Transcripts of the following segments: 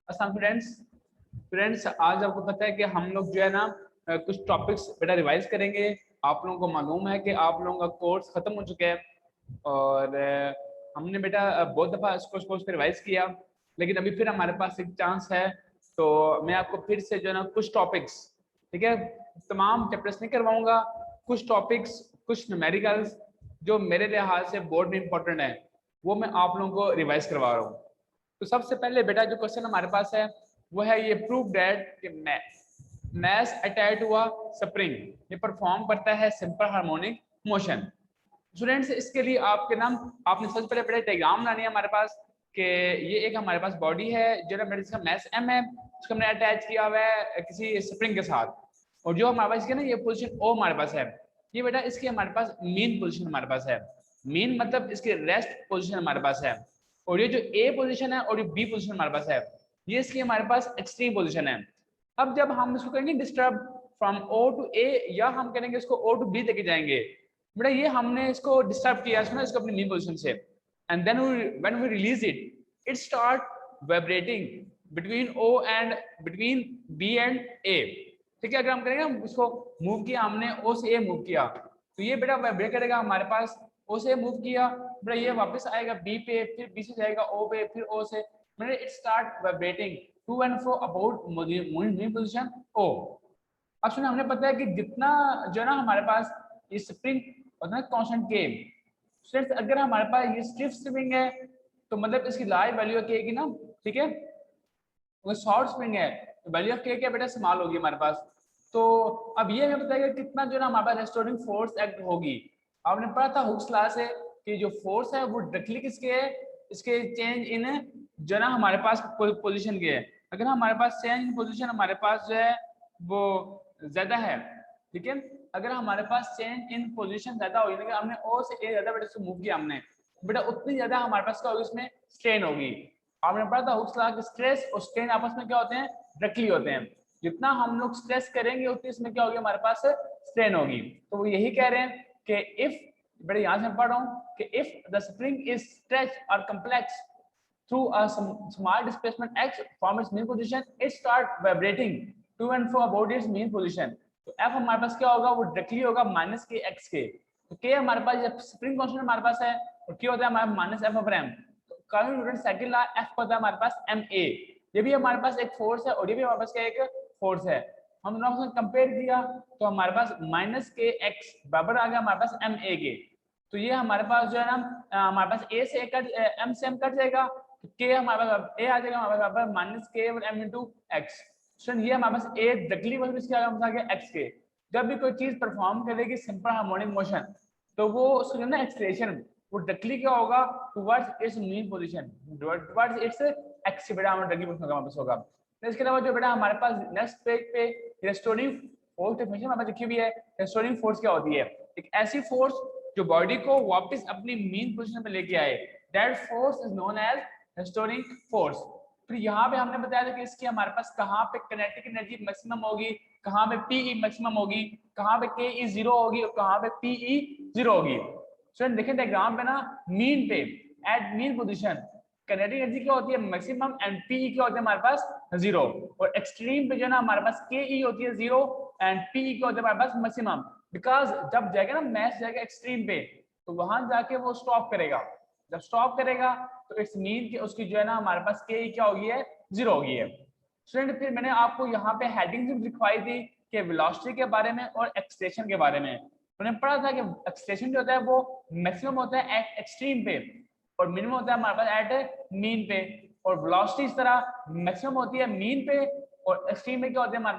अस्सलाम फ्रेंड्स आज आपको पता है कि हम लोग जो है ना कुछ टॉपिक्स बेटा रिवाइज करेंगे। आप लोगों को मालूम है कि आप लोगों का कोर्स खत्म हो चुका है और हमने बेटा बहुत दफ़ा इसको कोर्स को रिवाइज किया, लेकिन अभी फिर हमारे पास एक चांस है। तो मैं आपको फिर से जो है ना कुछ टॉपिक्स, ठीक है, तमाम चैप्टर्स नहीं करवाऊंगा, कुछ टॉपिक्स, कुछ न्यूमेरिकल्स जो मेरे लिहाज से बोर्ड में इंपॉर्टेंट है वो मैं आप लोगों को रिवाइज करवा रहा हूँ। तो सबसे पहले बेटा जो क्वेश्चन हमारे पास है वो है ये प्रूव दैट कि मैस अटैच हुआ स्प्रिंग ये परफॉर्म करता है सिंपल हार्मोनिक मोशन। स्टूडेंट्स इसके लिए आपके नाम आपने सबसे पहले बड़े डायग्राम बनानी है हमारे पास कि ये एक हमारे पास बॉडी है जो ना जिसका मैस एम है, उसको हमने अटैच किया हुआ है किसी स्प्रिंग के साथ, और जो हमारे पास ना ये पोजीशन ओ हमारे पास है, ये बेटा इसकी हमारे पास मीन पोजीशन हमारे पास है। मीन मतलब इसकी रेस्ट पोजीशन हमारे पास है, और ये जो ए पोजीशन है और ये बी पोजीशन हमारे पास है ये इसकी हमारे पास एक्सट्रीम पोजीशन है। अब जब हम इसको करेंगे डिस्टर्ब फ्रॉम ओ टू ए या हम करेंगे इसको ओ टू बी लेके जाएंगे, बेटा ये हमने इसको डिस्टर्ब किया इसको अपनी मीन पोजीशन से, and then when we release it start vibrating between O and between B and A. ठीक है, अगर हम करेंगे इसको मूव किया हमने ओ से ए मूव किया तो ये बेटा वाइब्रेट करेगा हमारे पास, ओ से मूव किया बेटा ये वापस आएगा बी पे, फिर बी से जाएगा ओ पे, फिर ओ से मैंने it start vibrating to and fro about mean position O. अब सुनिए हमने पता है कि जितना जो है ना हमारे पास ये स्प्रिंग होता है कांस्टेंट के, स्ट्रेस अगर हमारे पास ये स्टिफ स्प्रिंग है तो मतलब इसकी लाइव वैल्यू के की ना, ठीक है, वो शॉर्ट स्प्रिंग है तो वैल्यू ऑफ के क्या बेटा स्मॉल होगी हमारे पास। तो अब ये हमें बताएगा कितना जो ना हमारे पास रेस्टोरिंग फोर्स एक्ट होगी। आपने पढ़ा था हुक्स लॉ से कि जो फोर्स है वो डायरेक्टली किसके है, इसके चेंज इन जो ना हमारे पास पोजीशन के है। अगर हमारे पास चेंज इन पोजीशन हमारे पास जो है वो ज्यादा है, ठीक है, अगर हमारे पास चेंज इन पोजीशन ज्यादा होगी, लेकिन हमने ओ से ए ज्यादा बेटा से मूव किया हमने, बेटा उतनी ज्यादा हमारे पास क्या होगी उसमें स्ट्रेन होगी। आपने पढ़ा था हुक्स लॉ कि स्ट्रेस और स्ट्रेन आपस में क्या होते हैं, डायरेक्टली होते हैं। जितना हम लोग स्ट्रेस करेंगे उतनी इसमें क्या होगी हमारे पास स्ट्रेन होगी। तो वो यही कह रहे हैं कि इफ बेटा यहाँ से पढ़ रहा हूँ कि if the spring is stretch और complex through a small displacement x from its mean position it start vibrating to and fro about its mean position। तो f हमारे पास क्या होगा वो डायरेक्टली होगा माइनस के एक्स के, तो k हमारे पास जब स्प्रिंग कांस्टेंट हमारे पास है और क्या होता है हमारे माइनस एफ ओवर एम, तो carbon Newton second law f होता है हमारे पास ma, ये भी हमारे पास एक फोर्स है और ये भी हमारे पास क्या एक फोर्स है। हम दोनों को कंपेयर किया तो हमारे पास माइनस के एक्स बराबर आ गया हमारे पास ma के, तो ये हमारे पास जो है ना हमारे पास a से कट m से m कट जाएगा, के हमारे पास ए आ जाएगा हमारे पास माइनस के एम इंटू एक्स। ये हमारे पास ए डायरेक्टली इसके आ गया एक्स के। जब भी कोई चीज परफॉर्म करेगी सिंपल हार्मोनिक मोशन तो वो उसको ना एक्सलेशन वो डायरेक्टली क्या होगा towards it's mean position, towards it's x बेटा हमारा डायरेक्टली मोशन हमारे पास होगा। तो इसके अलावा जो बेटा हमारे पास नेक्स्ट पेज पे रेस्टोरिंग फोर्स डेफिनेशन हमारे लिखी हुई है। रेस्टोरिंग फोर्स क्या होती है, एक ऐसी फोर्स जो बॉडी को वापस अपनी मीन पोजीशन में लेके आए, that force is known as restoring force. फिर यहाँ पे हमने बताया था कि इसकी हमारे पास कहाँ पे किनेटिक एनर्जी मैक्सिमम होगी, कहाँ पे पीई मैक्सिमम होगी, कहाँ पे के ई जीरो होगी और कहाँ पे पीई जीरो होगी। स्टूडेंट देखें डायग्राम पे ना मीन पे at mean position kinetic energy क्या होती है मैक्सिमम एंड पीई क्या होता है हमारे पास जीरो, और एक्सट्रीम पे जो है ना हमारे पास के ई होती है जीरो एंड पीई क्या होता है हमारे पास मैक्सिमम। बिकॉज जब जाएगा ना मैच जाएगा एक्सट्रीम पे तो वहां जाके वो स्टॉप करेगा, जब स्टॉप करेगा तो इट्स मीन कि उसकी जो है ना हमारे पास के क्या होगी है जीरो होगी है। स्टूडेंट फिर मैंने आपको यहाँ पे हेडिंग भी लिखवाई थी कि वेलोसिटी के बारे में और एक्सलेशन के बारे में। मैंने पढ़ा था कि एक्सलेशन जो होता है वो मैक्सिमम होता है एट एक्सट्रीम पे और मिनिमम होता है हमारे पास एट मीन पे, और वेलोसिटी इस तरह मैक्सिमम होती है मीन पे और एक्सट्रीम में क्या होती है हमारे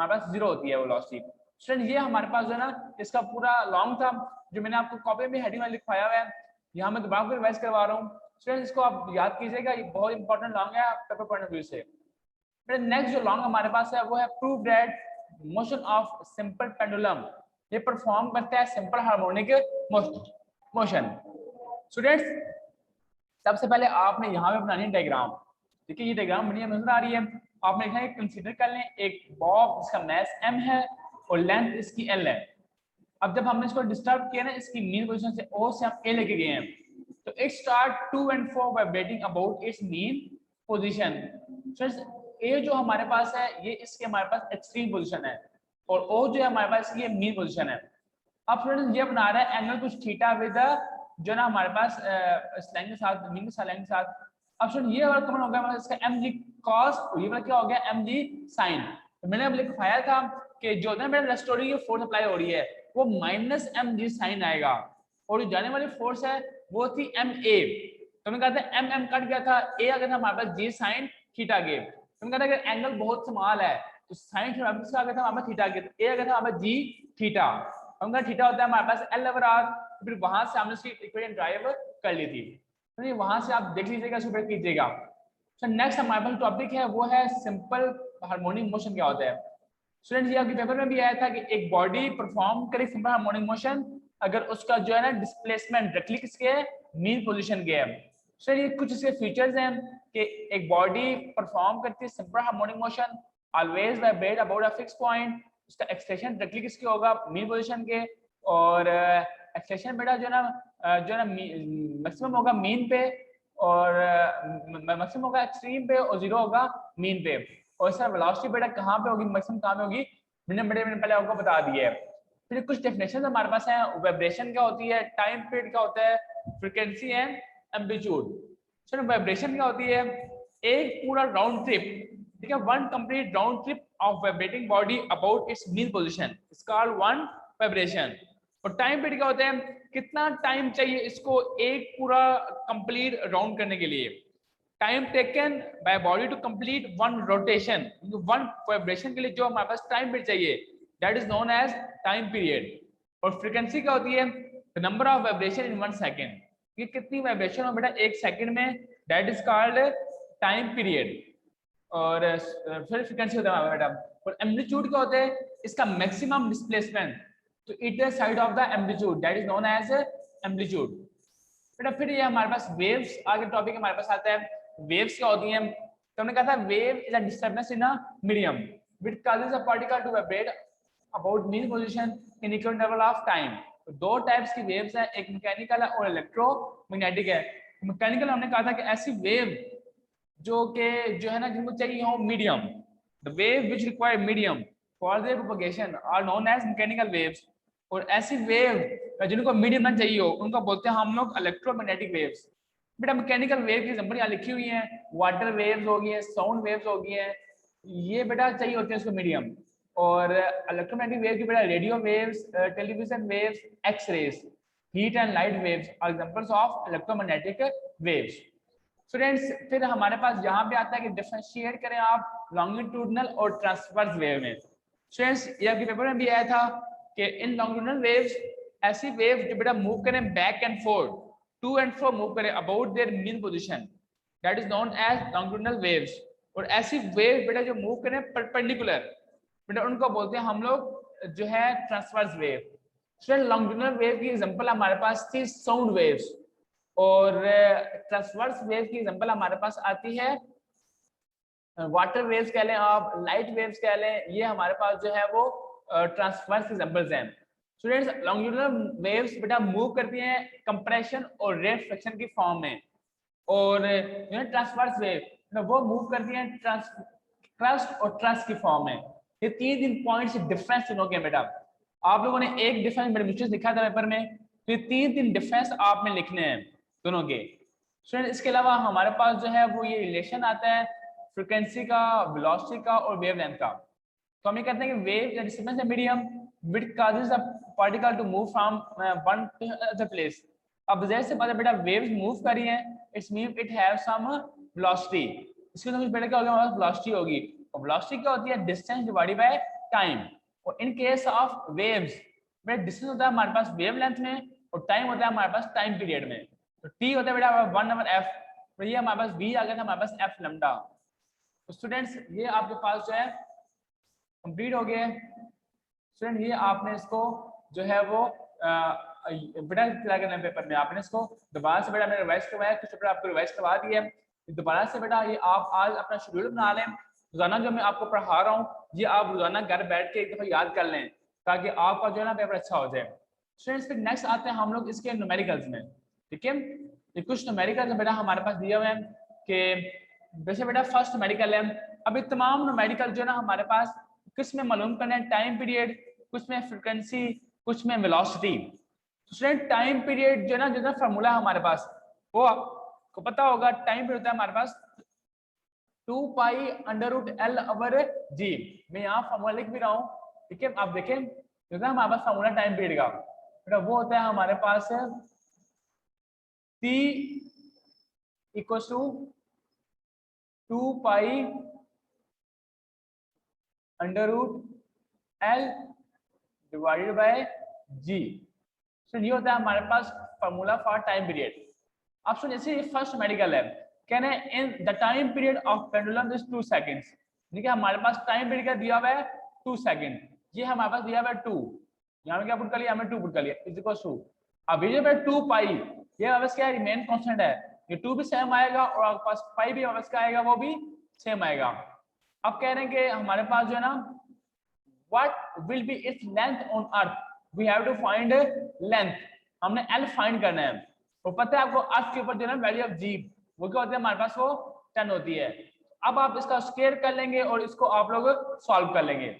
पास जीरो होती है वेलोसिटी। स्टूडेंट ये हमारे पास जो है ना इसका पूरा लॉन्ग था जो मैंने आपको कॉपी में हेडिंग में लिखवाया हुआ है, यहाँ मैं दोबारा को रिवाइज करवा रहा हूँ। स्टूडेंट्स इसको आप याद कीजिएगा, ये बहुत इंपॉर्टेंट लॉन्ग है पेपर पॉइंट ऑफ व्यू से। नेक्स्ट जो लॉन्ग हमारे पास है वो है prove that motion of simple pendulum ये परफॉर्म करता है सिंपल हार्मोनिक मोशन। स्टूडेंट्स सबसे पहले आपने यहाँ पे बनानी है डायग्राम, ठीक है, ये डायग्राम बनी नजर आ रही है। आपने लिखा है कंसीडर कर लें एक बॉक्स जिसका मैस m है और लेंथ इसकी l है। अब जब हमने इसको डिस्टर्ब किया ना इसकी मीन पोजीशन से o से हम a लेके गए हैं तो it start to and fro vibrating about its mean position. Students ए जो हमारे पास है ये इसके हमारे पास एक्सट्रीम पोजीशन है और ओ जो है हमारे पास ये मीन पोजीशन है। अब स्टूडेंट्स ये बना रहा है एंगल कुछ थीटा विद जो ना हमारे पास स्लैंग के साथ मीन के साथ। अब स्टूडेंट ये वाला कॉमन हो गया मतलब इसका एम जी कॉस, ये वाला क्या हो गया एम जी साइन। तो मैंने अब लिखवाया था कि जो ना मेरे रेस्टोरिंग की फोर्स अप्लाई हो रही है वो माइनस एम जी साइन आएगा और जो जाने वाली फोर्स है वो थी एम ए। तो मैं कहता है एम कट गया था, ए अगर था हमारे पास जी साइन थीटा के। तो मैं कहता है अगर एंगल बहुत स्मॉल है तो साइन थीटा किसका आ गया था हमारे पास थीटा के, ए अगर था हमारे पास जी थीटा। हम थीटा होता है हमारे पास एल ओवर आर, फिर वहां से हमने इसकी इक्वेशन ड्राइव कर ली थी। तो वहां से आप देख लीजिएगा, सुपर कीजिएगा। तो नेक्स्ट हमारे पास टॉपिक है वो है सिंपल हार्मोनिक मोशन क्या होता है। स्टूडेंट्स ये आपके पेपर में भी आया था कि एक बॉडी परफॉर्म करे सिंपल हार्मोनिक मोशन अगर उसका जो है ना डिस्प्लेसमेंट डायरेक्टली किसके है मीन पोजीशन के है। सर ये कुछ इसके फीचर्स हैं कि एक बॉडी परफॉर्म करती है simple harmonic motion always vibrate about a fix point, उसका एक्सटेंशन डायरेक्टली किसके होगा मीन पोजीशन के, और एक्सटेंशन बेटा जो है ना मैक्सिमम होगा मीन पे और मैक्सिमम होगा एक्सट्रीम पे और जीरो होगा मीन पे। और सर वेलोसिटी बेटा कहाँ पे होगी मैक्सिमम कहाँ पे होगी, मैंने पहले आपको बता दिया है। फिर कुछ डेफिनेशन हमारे पास है, वाइब्रेशन क्या होती है, टाइम पीरियड क्या होता है, फ्रीक्वेंसी एंड एम्पलीट्यूड। चलो वाइब्रेशन क्या होती है, एक पूरा राउंड ट्रिप, ठीक है, one complete round trip of vibrating body about its mean position is called one vibration. और टाइम पीरियड क्या होता है, कितना टाइम चाहिए इसको एक पूरा कंप्लीट राउंड करने के लिए। Time taken by body to complete one rotation, one vibration के लिए जो हमारे पास टाइम पीरियड चाहिए that is known as time period. और फ्रीक्वेंसी क्या होती है, the number of vibration in 1 second, ये कितनी वाइब्रेशन हो बेटा एक सेकंड में, that is called time period. और फिर फ्रीक्वेंसी होता है बेटा। और एम्पलीट्यूड क्या होता है, इसका मैक्सिमम डिस्प्लेसमेंट तो either side of the amplitude that is known as amplitude बेटा। फिर ये हमारे पास वेव्स आगे टॉपिक हमारे पास आता है। वेव्स क्या होती हैं, तो हमने कहा था wave is a disturbance in a medium which causes a particle to vibrate about mean position in equal interval of time. तो दो टाइप्स की वेव्स हैं, एक मैकेनिकल है और इलेक्ट्रोमैग्नेटिक है। मैकेनिकल हमने कहा था कि ऐसी वेव जो है ना जिनको चाहिए हो medium, the wave which require medium for their propagation are known as mechanical waves. और ऐसी वेव जिनको मीडियम ना चाहिए हो उनको बोलते हैं हम लोग इलेक्ट्रोमैग्नेटिक वेव्स। बेटा मैकेनिकल वेव की एग्जांपल यहाँ लिखी हुई है, वाटर वेव्स हो गई है, साउंड वेव्स हो गई है, ये बेटा चाहिए होते हैं इसको मीडियम। और इलेक्ट्रोमैग्नेटिक वेव की बेटा radio waves, television waves, X rays, heat and light waves are examples of electromagnetic waves. Students फिर हमारे पास यहाँ पे आता है कि डिफरेंशिएट करें आप लॉन्गिट्यूडनल और ट्रांसवर्स वेव में। स्टूडेंट्स ये आपके पेपर में भी आया था कि इन लॉन्गिट्यूडनल वेव्स ऐसी वेव जो बेटा मूव करें back and forth, to and fro move करें about their mean position that is known as longitudinal waves. और ऐसी वेव बेटा जो मूव करें परपेंडिकुलर बेटा उनको बोलते हैं हम लोग जो है transverse wave. Student longitudinal wave की एग्जांपल हमारे पास थी साउंड वेव्स, और ट्रांसवर्स वेव की एग्जांपल हमारे पास आती है वाटर वेव्स कह लें आप, लाइट वेव्स कह लें, ये हमारे पास जो है वो ट्रांसवर्स एग्जांपल्स हैं। स्टूडेंट्स लॉन्गिट्यूडनल वेव्स बेटा मूव करती हैं कंप्रेशन और रिफ्लेक्शन की फॉर्म में, और ट्रांसवर्स वेव वो मूव करती हैं ट्रस्ट और ट्रस्ट की फॉर्म में। ये तीन पॉइंट्स डिफरेंस तीनों के बेटा। आप लोगों ने एक डिफरेंस मेरे मिस्टेक लिखा था पेपर में, तो ये तीन डिफरेंस आपने लिखने हैं दोनों के। स्टूडेंट इसके अलावा हमारे पास जो है वो ये रिलेशन आता है फ्रीक्वेंसी का, वेलोसिटी का और वेवलेंथ का। तो हम ये कहते हैं कि वेव डिस्टर्बेंस है medium which causes a particle to move from one to other place. अब जैसे पता बेटा वेव्स मूव कर रही हैं it's mean it have some velocity, इसके तो कुछ बेटा क्या होगा हमारे पास वेलोसिटी होगी, और वेलोसिटी क्या होती है डिस्टेंस डिवाइडेड बाय टाइम। और इन केस ऑफ वेव्स बेटा डिस्टेंस होता है हमारे पास वेवलेंथ में और टाइम होता है हमारे पास टाइम पीरियड में। तो टी होता है बेटा 1/f, तो ये हमारे पास v आ गया था हमारे पास f लैम्डा। तो स्टूडेंट्स ये आपके पास जो है कंप्लीट हो गया। स्टूडेंट ये आपने इसको जो है वो बेटा क्या करना है पेपर में आपने इसको दोबारा से बेटा मैंने रिवाइज करवाया, कुछ चैप्टर आपको रिवाइज करवा दिया है, दोबारा से बेटा ये आप आज अपना शेड्यूल बना लें, रोजाना जो मैं आपको पढ़ा रहा हूँ ये आप रोजाना घर बैठ के एक दफा याद कर लें ताकि आपका जो है ना पेपर अच्छा हो जाए। स्टूडेंट्स फिर नेक्स्ट आते हैं हम लोग इसके न्यूमेरिकल्स में, ठीक है। ये कुछ न्यूमेरिकल्स बेटा हमारे पास दिए हुए हैं कि वैसे बेटा फर्स्ट मेडिकल है। अभी तमाम मेडिकल जो है ना हमारे पास किस में मालूम करना है, टाइम पीरियड, कुछ में फ्रीक्वेंसी, कुछ में वेलोसिटी। स्टूडेंट टाइम पीरियड जो है ना फार्मूला हमारे पास वो आपको पता होगा, टाइम पीरियड होता है हमारे पास 2 pi under root L over G. मैं यहाँ फार्मूला लिख भी रहा हूँ, ठीक है, आप देखें जो है हमारे पास फार्मूला टाइम पीरियड का बेटा वो होता है हमारे पास है T equal to 2 pi under root L divided by G. तो ये होता है हमारे पास फार्मूला फॉर टाइम पीरियड। अब सुन जैसे फर्स्ट मेडिकल है, कहना है in the time period of pendulum is 2 seconds. ठीक है, हमारे पास टाइम पीरियड का दिया हुआ है 2 सेकंड, ये हमारे पास दिया हुआ है 2, यहाँ में क्या पुट कर लिया, हमें 2 पुट कर लिया इज इक्वल टू, अब ये जो 2 पाई ये हमारे पास क्या है, रिमेन कांस्टेंट है, ये 2 भी सेम आएगा और आपके पास पाई भी हमारे पास क्या आएगा, वो भी सेम आएगा। अब कह रहे हैं कि हमारे पास जो है ना what will be its length on earth, we have to find length, हमने एल फाइंड करना है। तो पता है आपको अर्थ के ऊपर जो है वैल्यू ऑफ जी वो क्या होती है हमारे पास, वो 10 होती है। अब आप इसका स्क्वायर कर लेंगे और इसको आप लोग सॉल्व कर लेंगे।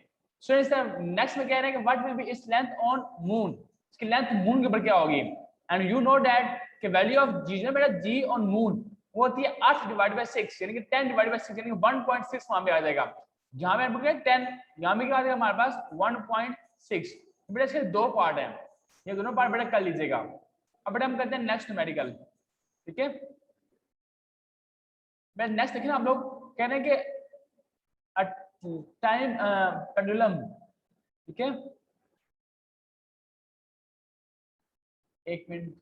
सो नेक्स्ट में कह रहे हैं कि what will be its length on moon, इसकी लेंथ मून के ऊपर क्या होगी, एंड यू नो दैट कि वैल्यू ऑफ जी जो बेटा जी ऑन मून वो होती है 8 डिवाइड बाय 6 यानी कि 10 डिवाइड बाय 6 यानी कि 1.6 वहां पे आ जाएगा, जहां पे 10 यहाँ पे क्या आ जाएगा हमारे पास 1.6। बेटा इसके दो पार्ट हैं, ये दोनों पार्ट बेटा कर लीजिएगा। अब बेटा हम करते हैं नेक्स्ट मेडिकल, ठीक है। नेक्स्ट देखिए ना हम लोग कह रहे हैं कि टाइम पेंडुलम, ठीक है, एक मिनट,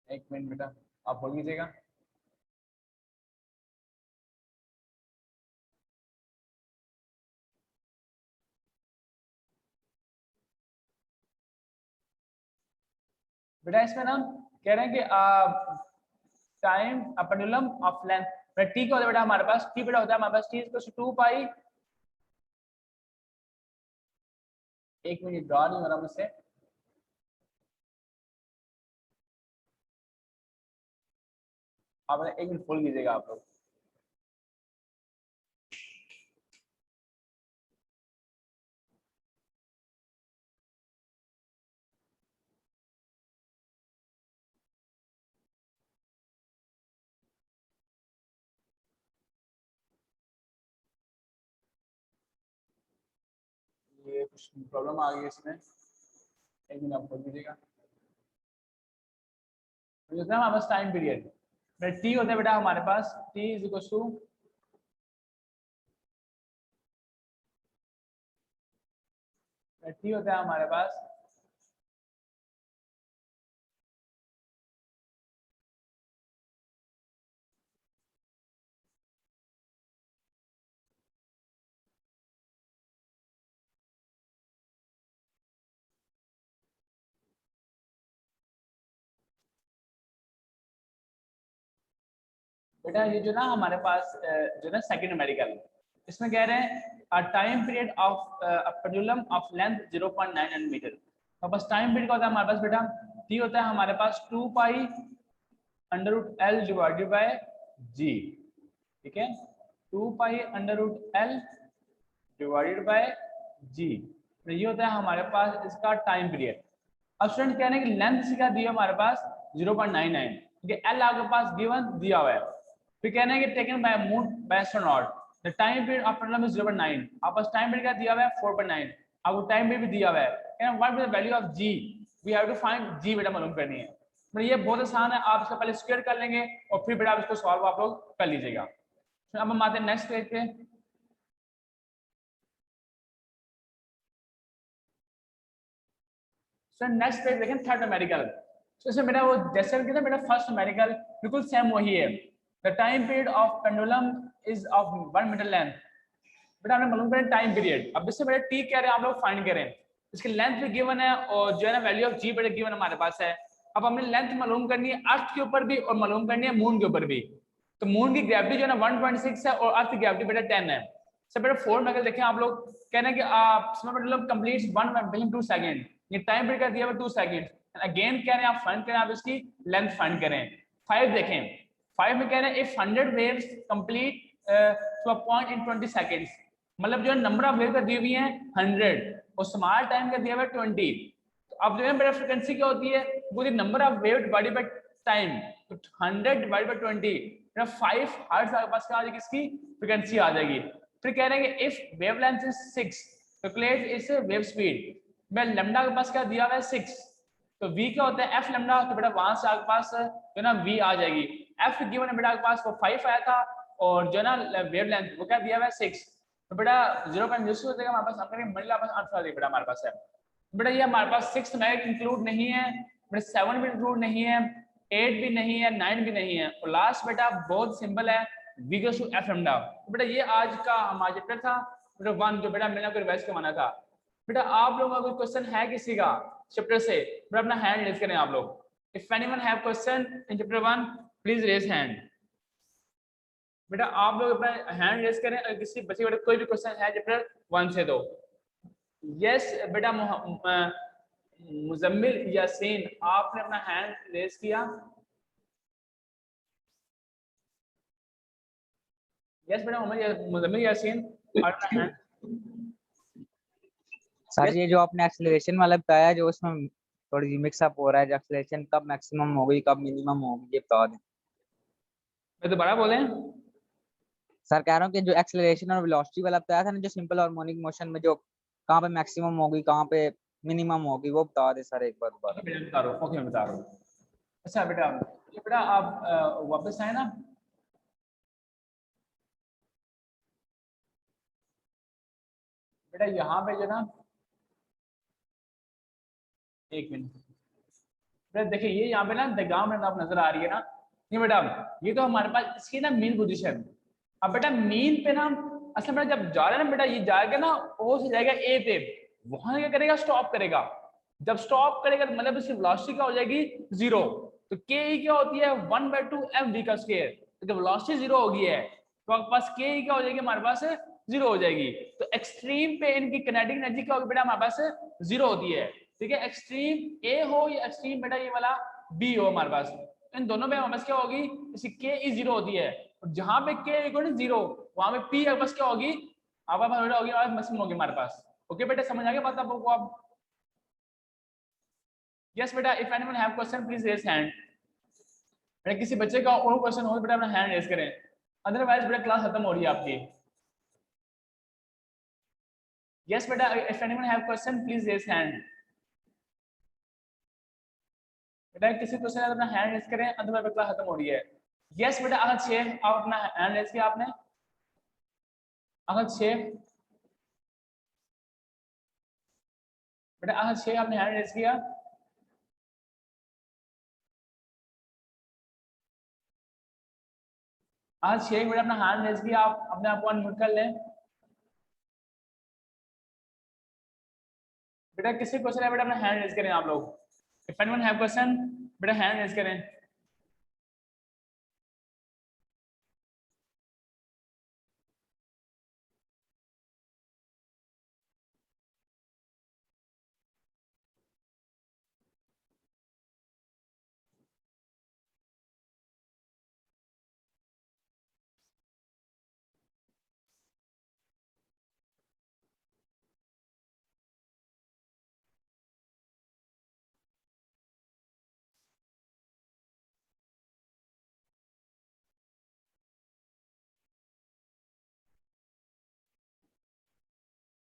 एक मिनट बेटा आप बोल लीजिएगा। बेटा इसमें ना कह रहे हैं कि time pendulum of length, T क्या होता है बेटा हमारे पास, टी बेटा होता है हमारे पास टी इक्वल टू 2 पाई, एक मिनट ड्रॉ नहीं हो रहा मुझसे, आप एक मिनट खोल लीजिएगा आप लोग। ये कुछ प्रॉब्लम आ गई इसमें, एक मिनट आप खोल लीजिएगा। हमारे पास टाइम पीरियड टी होता है बेटा हमारे पास T is equal to T होता है हमारे पास बेटा, ये जो ना हमारे पास जो ना सेकंड मेडिकल, इसमें कह रहे हैं time period of pendulum of length 0.9 nanometre. तो बस टाइम पीरियड का होता है हमारे पास बेटा टी होता है हमारे पास 2 pi under root L divided by G, ठीक है, 2 pi under root L divided by G. तो ये होता है हमारे पास इसका टाइम पीरियड। अब स्टूडेंट कह रहे हैं कि लेंथ से क्या दिया हमारे पास 0.99, ठीक है, एल आपके पास गिवन दिया हुआ है, फिर कहना है कि taken by moon by astronaut the time period of pendulum is 0.9, आप पास टाइम पीरियड क्या दिया हुआ है 4.9, आपको टाइम पीरियड भी दिया हुआ है, कहना what is the value of G, we have to find G बेटा मालूम करनी है। मतलब ये बहुत आसान है, आप इसका पहले स्क्वायर कर लेंगे और फिर बेटा आप इसको सॉल्व आप लोग कर लीजिएगा। अब हम आते हैं नेक्स्ट पेज पे। नेक्स्ट पेज देखें थर्ड मेडिकल, इसमें बेटा वो जैसे कि ना बेटा फर्स्ट मेडिकल बिल्कुल सेम वही है, the time period of pendulum is of 1 metre length. बेटा हमने मालूम करें टाइम पीरियड, अब इससे बेटा टी कह रहे हैं आप लोग फाइंड करें, इसकी लेंथ भी गिवन है और जो है ना वैल्यू ऑफ जी बेटा गिवन हमारे पास है। अब हमने लेंथ मालूम करनी है अर्थ के ऊपर भी और मालूम करनी है मून के ऊपर भी। तो मून की ग्रेविटी जो है ना 1.6 है और अर्थ की ग्रेविटी बेटा 10 है। सब बेटा 4 मेडिकल देखें आप लोग, कहना है कि पेंडुलम कंप्लीट्स 1 2 सेकंड, ये टाइम पीरियड का दिया हुआ 2 सेकंड। अगेन कह रहे हैं आप फाइंड करें, आप इसकी लेंथ फाइंड करें। 5 देखें, 5 में कह रहे हैं if 100 waves complete to a point in 20 seconds, मतलब जो नंबर ऑफ वेव का दी हुई है 100 और स्मॉल टाइम का दिया हुआ है 20। तो अब जो है मेरा फ्रीक्वेंसी क्या होती है, वो number of wave divided by time, तो 100 डिवाइडेड बाय 20 मेरा 5 हर्ट्ज आपके पास क्या आ जाएगी, इसकी फ्रीक्वेंसी आ जाएगी। फिर कह रहे हैं कि इफ वेवलेंथ इज 6 कैलकुलेट इस वेव स्पीड, मैं लैम्डा के पास क्या दिया हुआ है 6, तो v क्या होता है f लैम्डा, तो बेटा वहां से आपके पास जो ना v आ जाएगी। f गिवन है बेटा आपके पास वो 5 आया था और जो ना वेवलेंथ वो क्या दिया हुआ है 6, तो बेटा 0.06 हो जाएगा हमारे पास। आपका मिडिल आपके पास आंसर आ जाएगा बेटा हमारे पास है। बेटा ये हमारे पास 6 में इंक्लूड नहीं है, बेटा 7 भी इंक्लूड नहीं है, 8 भी नहीं है, 9 भी नहीं है, और लास्ट बेटा बहुत सिंपल है v equals to f lambda. तो बेटा ये आज का हमारा चैप्टर था बेटा 1, जो बेटा मैंने आपको रिवाइज करवाना था। बेटा आप लोगों का कोई क्वेश्चन है किसी का चैप्टर से, बेटा अपना हैंड रेज करें आप लोग। If anyone have question in chapter 1 please raise hand. बेटा आप लोग अपना हैंड रेज करें अगर किसी बच्चे का कोई भी क्वेश्चन है चैप्टर 1 से। तो यस बेटा मुजम्मिल यासीन आपने अपना हैंड रेज किया। यस बेटा मुजम्मिल यासीन अपना हैंड। सर ये जो आपने एक्सेलरेशन वाला बताया, जो उसमें थोड़ी मिक्स अप हो रहा है, जो एक्सेलरेशन कब मैक्सिमम होगी कब मिनिमम होगी, ये बता दें। मैं दोबारा बोले सर कह रहा हूँ कि जो एक्सेलरेशन और वेलोसिटी वाला बताया था ना, जो सिंपल हार्मोनिक मोशन में जो कहाँ पे मैक्सिमम होगी कहाँ पे मिनिमम होगी, वो बता दे सर एक बार दोबारा। ओके बता रहा हूँ, ओके मैं बता रहा हूँ। अच्छा बेटा ये बेटा आप वापस आए ना, बेटा यहाँ पे जो ना एक मिनट बेटा देखिए ये यहाँ पे ना डायग्राम में आप नजर आ रही है ना, ये बेटा ये तो हमारे पास इसकी ना मीन पोजीशन। अब बेटा मीन पे ना असल में जब जा रहा है ना बेटा, ये जाएगा ना ओ से जाएगा ए पे, वहां क्या करेगा स्टॉप करेगा। जब स्टॉप करेगा तो मतलब इसकी वेलोसिटी क्या हो जाएगी 0। तो के क्या होती है 1/2 mv का स्क्वायर। तो जब वेलोसिटी 0 हो गई है तो आपके पास के क्या हो जाएगी हमारे पास 0 हो जाएगी। तो एक्सट्रीम पे इनकी किनेटिक एनर्जी क्या होगी बेटा हमारे पास 0 होती है। ठीक है, एक्सट्रीम ए हो या एक्सट्रीम बेटा ये वाला बी हो हमारे पास, इन दोनों में हमारे पास क्या होगी, इसकी के इज 0 होती है। और जहां पे के इक्वल टू 0 वहां पे पी हमारे पास क्या होगी, हमारे पास बेटा होगी मैक्सिमम होगी हमारे पास। ओके बेटा समझ आ गया बात आपको अब। यस बेटा if anyone have question please raise hand. बेटा किसी बच्चे का और क्वेश्चन हो तो बेटा अपना हैंड रेज करें, अदरवाइज बेटा क्लास खत्म हो रही है आपकी। यस बेटा if anyone have question please raise hand. बेटा किसी क्वेश्चन अपना हैंड रेज करें, अदरवाइज क्लास खत्म हो रही है। यस बेटा अगर 6 आप अपना हैंड रेज किया आपने, अगर 6 बेटा अगर 6 आपने हैंड रेज किया, आज 6 बेटा अपना हैंड रेज किया, आप अपने आप को अनम्यूट कर लें। बेटा किसी क्वेश्चन है बेटा अपना हैंड रेज करें आप लोग। इफ एनीवन हैव क्वेश्चन बेटा हैंड रेज करें।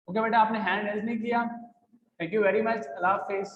ओके बेटा आपने हैंड रेज नहीं किया, thank you very much, Allah Hafiz.